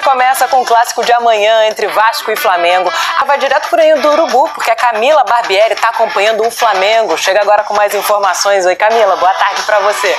começa com o clássico de amanhã entre Vasco e Flamengo. Vai direto por aí do Urubu, porque a Camila Barbieri está acompanhando o Flamengo. Chega agora com mais informações. Oi, Camila, boa tarde para você.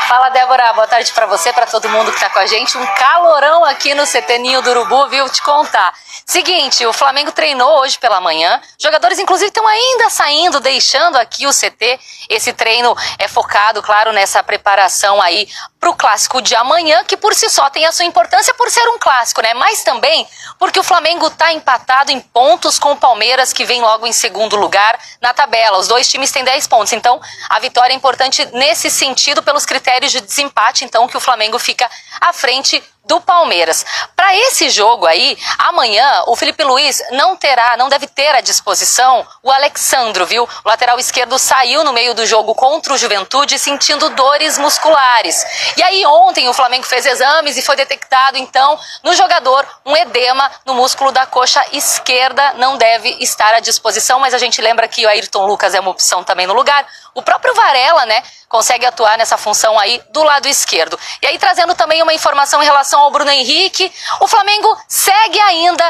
Fala, Débora, boa tarde para você, para todo mundo que está com a gente. Um calorão aqui no CT Ninho do Urubu, viu? Te contar. Seguinte, o Flamengo treinou hoje pela manhã. Jogadores, inclusive, estão ainda saindo, deixando aqui o CT. Esse treino é focado, claro, nessa preparação aí para o clássico de amanhã, que por si só tem a sua importância por ser um clássico, né? Mas também porque o Flamengo está empatado em pontos com o Palmeiras, que vem logo em segundo lugar na tabela. Os dois times têm 10 pontos, então a vitória é importante nesse sentido, pelos critérios de desempate, então, que o Flamengo fica à frente do Palmeiras. Para esse jogo aí, amanhã, o Felipe Luiz não deve ter à disposição o Alexandro, viu? O lateral esquerdo saiu no meio do jogo contra o Juventude sentindo dores musculares. E aí ontem o Flamengo fez exames e foi detectado, então, no jogador um edema no músculo da coxa esquerda, não deve estar à disposição, mas a gente lembra que o Ayrton Lucas é uma opção também no lugar. O próprio Varela, né, consegue atuar nessa função aí do lado esquerdo. E aí, trazendo também uma informação em relação ao Bruno Henrique, o Flamengo segue ainda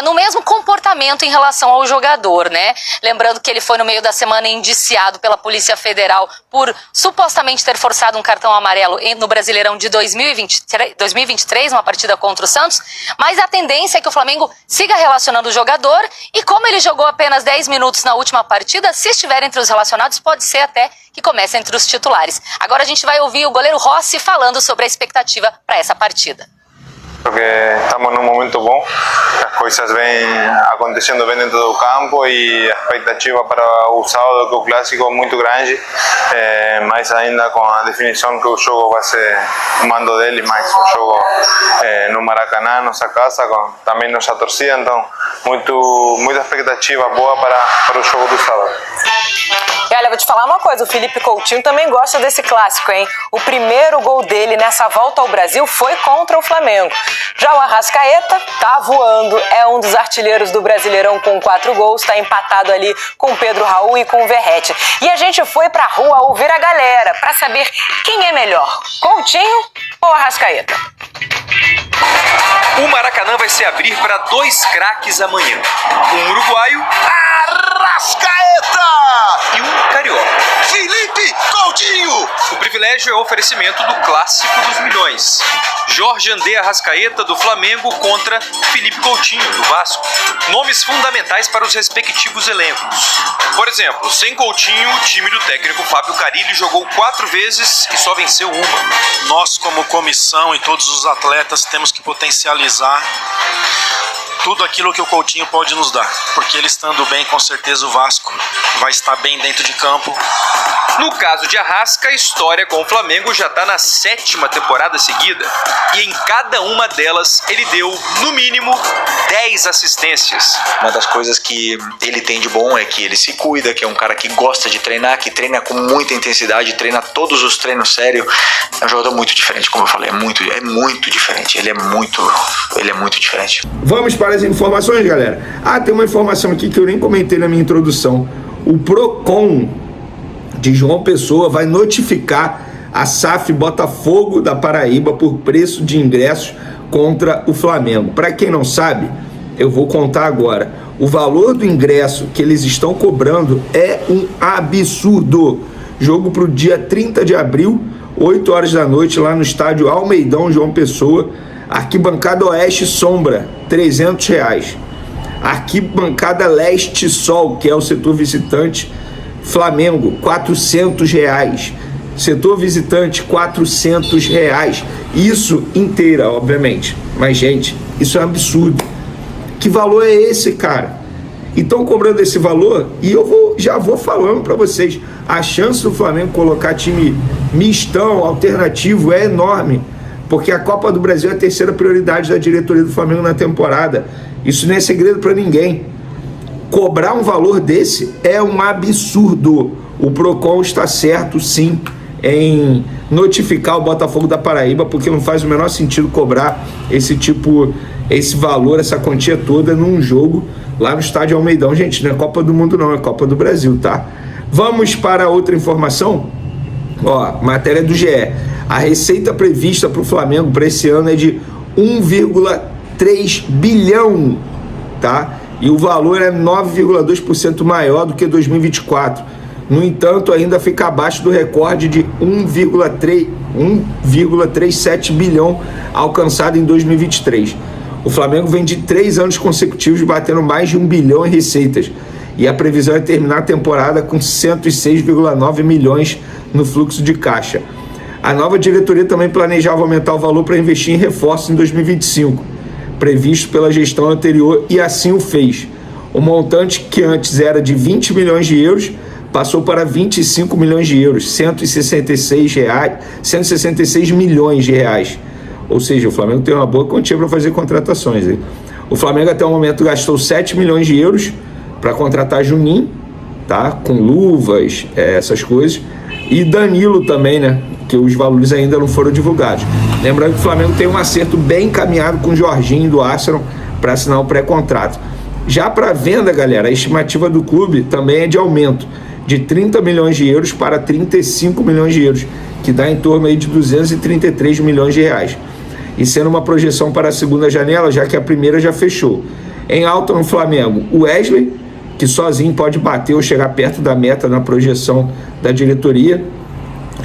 no mesmo comportamento em relação ao jogador, né? Lembrando que ele foi no meio da semana indiciado pela Polícia Federal por supostamente ter forçado um cartão amarelo no Brasileirão de 2023, uma partida contra o Santos, mas a tendência é que o Flamengo siga relacionando o jogador e como ele jogou apenas 10 minutos na última partida, se estiver entre os relacionados, pode ser até que comece entre os titulares. Agora a gente vai ouvir o goleiro Rossi falando sobre a expectativa para essa partida. Porque estamos num momento bom, as coisas vêm acontecendo bem dentro do campo e a expectativa para o sábado, que é o clássico, é muito grande, mais ainda com a definição que o jogo vai ser o mando deles, mais o jogo no Maracanã, nossa casa, com também nossa torcida, então muita expectativa boa para o jogo do sábado. E olha, vou te falar uma coisa, o Felipe Coutinho também gosta desse clássico, hein? O primeiro gol dele nessa volta ao Brasil foi contra o Flamengo. Já o Arrascaeta tá voando, é um dos artilheiros do Brasileirão com 4 gols, tá empatado ali com o Pedro Raul e com o Verratti. E a gente foi pra rua ouvir a galera pra saber quem é melhor, Coutinho ou Arrascaeta? O Maracanã vai se abrir para 2 craques amanhã. Um uruguaio, Arrascaeta! E um carioca, Felipe Coutinho! O privilégio é o oferecimento do clássico dos milhões. Jorge André Arrascaeta, do Flamengo, contra Felipe Coutinho, do Vasco. Nomes fundamentais para os respectivos elencos. Por exemplo, sem Coutinho, o time do técnico Fábio Carille jogou 4 vezes e só venceu uma. Nós, como comissão e todos os atletas, temos que potencializar tudo aquilo que o Coutinho pode nos dar, porque ele estando bem, com certeza o Vasco vai estar bem dentro de campo. No caso de Arrasca, a história com o Flamengo já está na 7ª temporada seguida, e em cada uma delas ele deu, no mínimo, 10 assistências. Uma das coisas que ele tem de bom é que ele se cuida, que é um cara que gosta de treinar, que treina com muita intensidade, treina todos os treinos sério. É um jogador muito diferente, como eu falei, é muito diferente, ele é muito diferente. Vamos para as informações, galera. Tem uma informação aqui que eu nem comentei na minha introdução. O Procon de João Pessoa vai notificar a SAF Botafogo da Paraíba por preço de ingressos contra o Flamengo. Para quem não sabe, eu vou contar agora. O valor do ingresso que eles estão cobrando é um absurdo. Jogo para o dia 30 de abril, 8 horas da noite, lá no estádio Almeidão, João Pessoa. Arquibancada Oeste Sombra, R$300. Arquibancada Leste Sol, que é o setor visitante, Flamengo, R$400. Setor visitante, R$400. Isso inteira, obviamente. Mas, gente, isso é um absurdo. Que valor é esse, cara? E estão cobrando esse valor e eu já vou falando para vocês. A chance do Flamengo colocar time mistão, alternativo, é enorme. Porque a Copa do Brasil é a 3ª prioridade da diretoria do Flamengo na temporada. Isso não é segredo para ninguém. Cobrar um valor desse é um absurdo. O Procon está certo, sim, em notificar o Botafogo da Paraíba, porque não faz o menor sentido cobrar esse valor, essa quantia toda num jogo lá no estádio Almeidão. Gente, não é Copa do Mundo não, é Copa do Brasil, tá? Vamos para outra informação. Ó, matéria do GE. A receita prevista para o Flamengo para esse ano é de 1,3 bilhão, tá? E o valor é 9,2% maior do que 2024. No entanto, ainda fica abaixo do recorde de 1,37 bilhão alcançado em 2023. O Flamengo vem de 3 anos consecutivos batendo mais de 1 bilhão em receitas. E a previsão é terminar a temporada com 106,9 milhões no fluxo de caixa. A nova diretoria também planejava aumentar o valor para investir em reforços em 2025, previsto pela gestão anterior, e assim o fez. O montante, que antes era de 20 milhões de euros, passou para 25 milhões de euros, 166 milhões de reais. Ou seja, o Flamengo tem uma boa quantia para fazer contratações. Hein? O Flamengo até o momento gastou 7 milhões de euros para contratar Juninho, tá? Com luvas, essas coisas. E Danilo também, né? Que os valores ainda não foram divulgados. Lembrando que o Flamengo tem um acerto bem encaminhado com o Jorginho do Arsenal para assinar o pré-contrato. Já para venda, galera, a estimativa do clube também é de aumento de 30 milhões de euros para 35 milhões de euros, que dá em torno aí de 233 milhões de reais. E sendo uma projeção para a segunda janela, já que a primeira já fechou. Em alta no Flamengo, o Wesley, que sozinho pode bater ou chegar perto da meta na projeção da diretoria.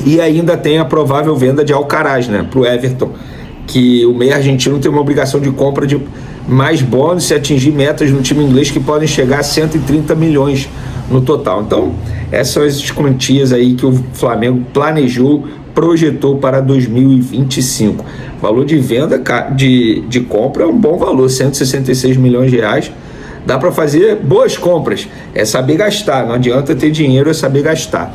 E ainda tem a provável venda de Alcaraz, né, para o Everton, que o meio argentino tem uma obrigação de compra de mais bônus se atingir metas no time inglês que podem chegar a 130 milhões no total. Então, essas são as quantias aí que o Flamengo planejou, projetou para 2025. Valor de venda de compra é um bom valor, 166 milhões de reais. Dá para fazer boas compras, é saber gastar, não adianta ter dinheiro, é saber gastar.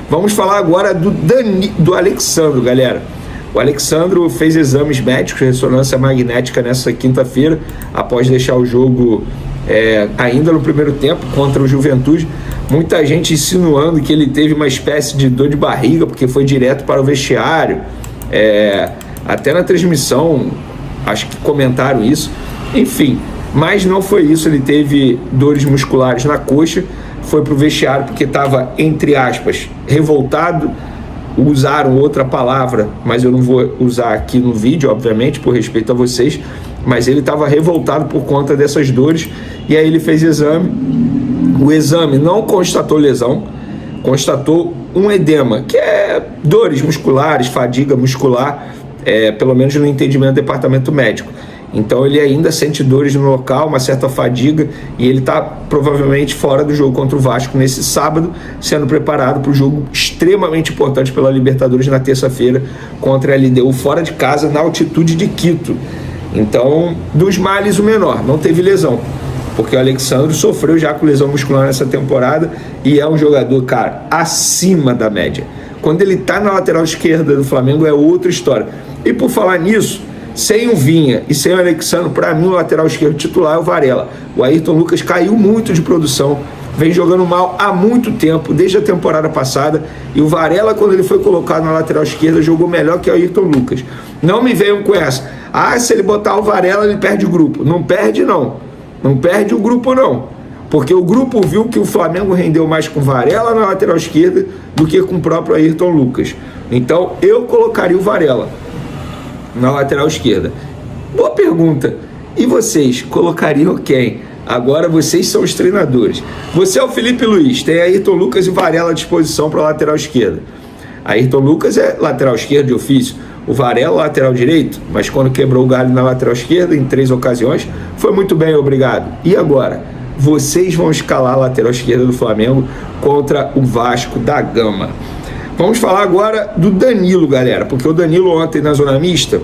Vamos falar agora do Alexandro, galera. O Alexandro fez exames médicos, ressonância magnética nessa quinta-feira, após deixar o jogo ainda no primeiro tempo contra o Juventude. Muita gente insinuando que ele teve uma espécie de dor de barriga, porque foi direto para o vestiário. Até na transmissão, acho que comentaram isso. Enfim, mas não foi isso, ele teve dores musculares na coxa, foi para o vestiário porque estava, entre aspas, revoltado. Usaram outra palavra, mas eu não vou usar aqui no vídeo, obviamente, por respeito a vocês, mas ele estava revoltado por conta dessas dores, e aí ele fez exame. O exame não constatou lesão, constatou um edema, que é dores musculares, fadiga muscular, pelo menos no entendimento do departamento médico. Então ele ainda sente dores no local, uma certa fadiga, e ele está provavelmente fora do jogo contra o Vasco nesse sábado, sendo preparado para o jogo extremamente importante pela Libertadores na terça-feira contra a LDU fora de casa, na altitude de Quito. Então, dos males o menor, não teve lesão, porque o Alexandre sofreu já com lesão muscular nessa temporada e é um jogador, cara, acima da média. Quando ele está na lateral esquerda do Flamengo é outra história. E por falar nisso, sem o Vinha e sem o Alexandre, para mim o lateral esquerdo titular é o Varela. O Ayrton Lucas caiu muito de produção, vem jogando mal há muito tempo, desde a temporada passada, e o Varela, quando ele foi colocado na lateral esquerda, jogou melhor que o Ayrton Lucas. Não me venham com essa, se ele botar o Varela ele perde o grupo. Não perde não, não perde o grupo não, porque o grupo viu que o Flamengo rendeu mais com o Varela na lateral esquerda do que com o próprio Ayrton Lucas. Então eu colocaria o Varela na lateral esquerda. Boa pergunta. E vocês colocariam quem? Agora vocês são os treinadores. Você é o Felipe Luiz, tem Ayrton Lucas e Varela à disposição para a lateral esquerda. Ayrton Lucas é lateral esquerdo de ofício, o Varela lateral direito, mas quando quebrou o galho na lateral esquerda em 3 ocasiões, foi muito bem, obrigado. E agora? Vocês vão escalar a lateral esquerda do Flamengo contra o Vasco da Gama. Vamos falar agora do Danilo, galera, porque o Danilo ontem na Zona Mista,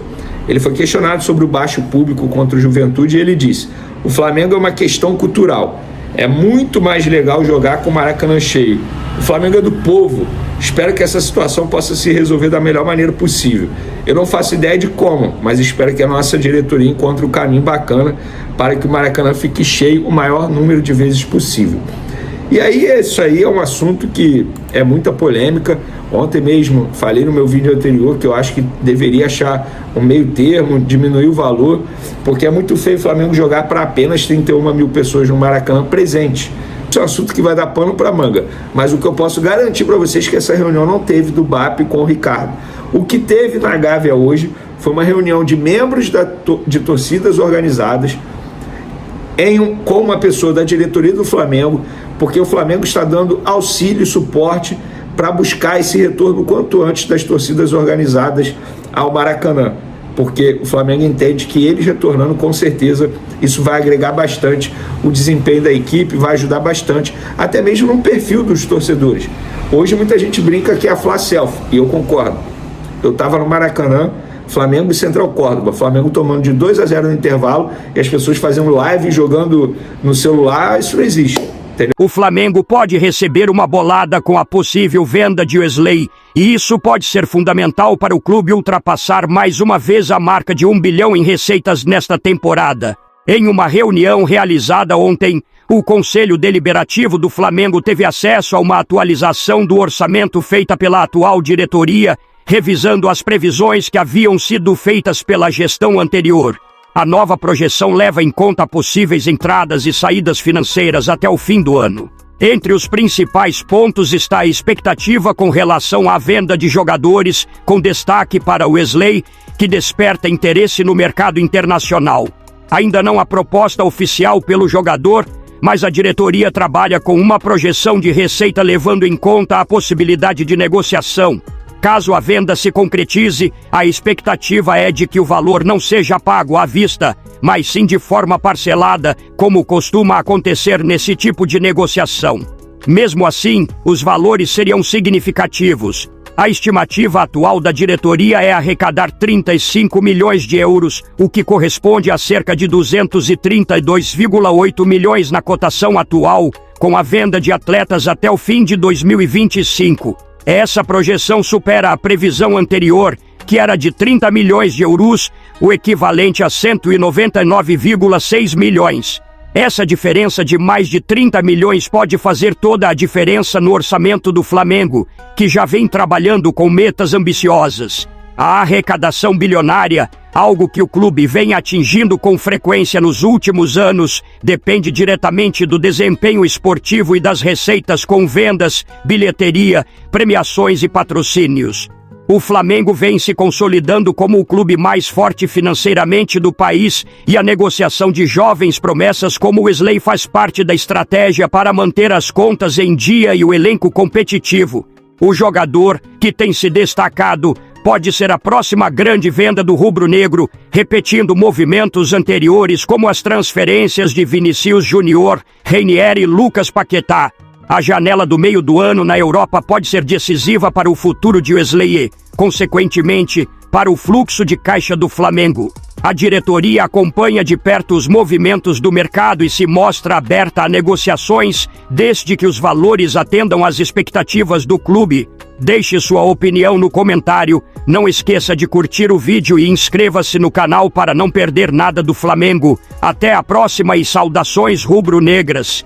ele foi questionado sobre o baixo público contra o Juventude e ele disse: o Flamengo é uma questão cultural, é muito mais legal jogar com o Maracanã cheio. O Flamengo é do povo, espero que essa situação possa se resolver da melhor maneira possível. Eu não faço ideia de como, mas espero que a nossa diretoria encontre um caminho bacana para que o Maracanã fique cheio o maior número de vezes possível. E aí, isso aí é um assunto que é muita polêmica. Ontem mesmo falei no meu vídeo anterior que eu acho que deveria achar um meio termo, diminuir o valor, porque é muito feio o Flamengo jogar para apenas 31 mil pessoas no Maracanã presente. Isso é um assunto que vai dar pano para manga. Mas o que eu posso garantir para vocês é que essa reunião não teve do BAP com o Ricardo. O que teve na Gávea hoje foi uma reunião de membros de torcidas organizadas com uma pessoa da diretoria do Flamengo, porque o Flamengo está dando auxílio e suporte para buscar esse retorno quanto antes das torcidas organizadas ao Maracanã, porque o Flamengo entende que eles retornando, com certeza, isso vai agregar bastante o desempenho da equipe, vai ajudar bastante, até mesmo no perfil dos torcedores. Hoje muita gente brinca que é a Fla Self, e eu concordo. Eu estava no Maracanã, Flamengo e Central Córdoba, Flamengo tomando de 2-0 no intervalo e as pessoas fazendo live, jogando no celular, isso não existe. Entendeu? O Flamengo pode receber uma bolada com a possível venda de Wesley, e isso pode ser fundamental para o clube ultrapassar mais uma vez a marca de 1 bilhão em receitas nesta temporada. Em uma reunião realizada ontem, o Conselho Deliberativo do Flamengo teve acesso a uma atualização do orçamento feita pela atual diretoria, revisando as previsões que haviam sido feitas pela gestão anterior. A nova projeção leva em conta possíveis entradas e saídas financeiras até o fim do ano. Entre os principais pontos está a expectativa com relação à venda de jogadores, com destaque para Wesley, que desperta interesse no mercado internacional. Ainda não há proposta oficial pelo jogador, mas a diretoria trabalha com uma projeção de receita levando em conta a possibilidade de negociação. Caso a venda se concretize, a expectativa é de que o valor não seja pago à vista, mas sim de forma parcelada, como costuma acontecer nesse tipo de negociação. Mesmo assim, os valores seriam significativos. A estimativa atual da diretoria é arrecadar 35 milhões de euros, o que corresponde a cerca de 232,8 milhões na cotação atual, com a venda de atletas até o fim de 2025. Essa projeção supera a previsão anterior, que era de 30 milhões de euros, o equivalente a 199,6 milhões. Essa diferença de mais de 30 milhões pode fazer toda a diferença no orçamento do Flamengo, que já vem trabalhando com metas ambiciosas. A arrecadação bilionária, algo que o clube vem atingindo com frequência nos últimos anos, depende diretamente do desempenho esportivo e das receitas com vendas, bilheteria, premiações e patrocínios. O Flamengo vem se consolidando como o clube mais forte financeiramente do país e a negociação de jovens promessas como Wesley faz parte da estratégia para manter as contas em dia e o elenco competitivo. O jogador, que tem se destacado, pode ser a próxima grande venda do rubro-negro, repetindo movimentos anteriores como as transferências de Vinícius Júnior, Reinier e Lucas Paquetá. A janela do meio do ano na Europa pode ser decisiva para o futuro de Wesley e, consequentemente, para o fluxo de caixa do Flamengo. A diretoria acompanha de perto os movimentos do mercado e se mostra aberta a negociações, desde que os valores atendam às expectativas do clube. Deixe sua opinião no comentário, não esqueça de curtir o vídeo e inscreva-se no canal para não perder nada do Flamengo. Até a próxima e saudações rubro-negras!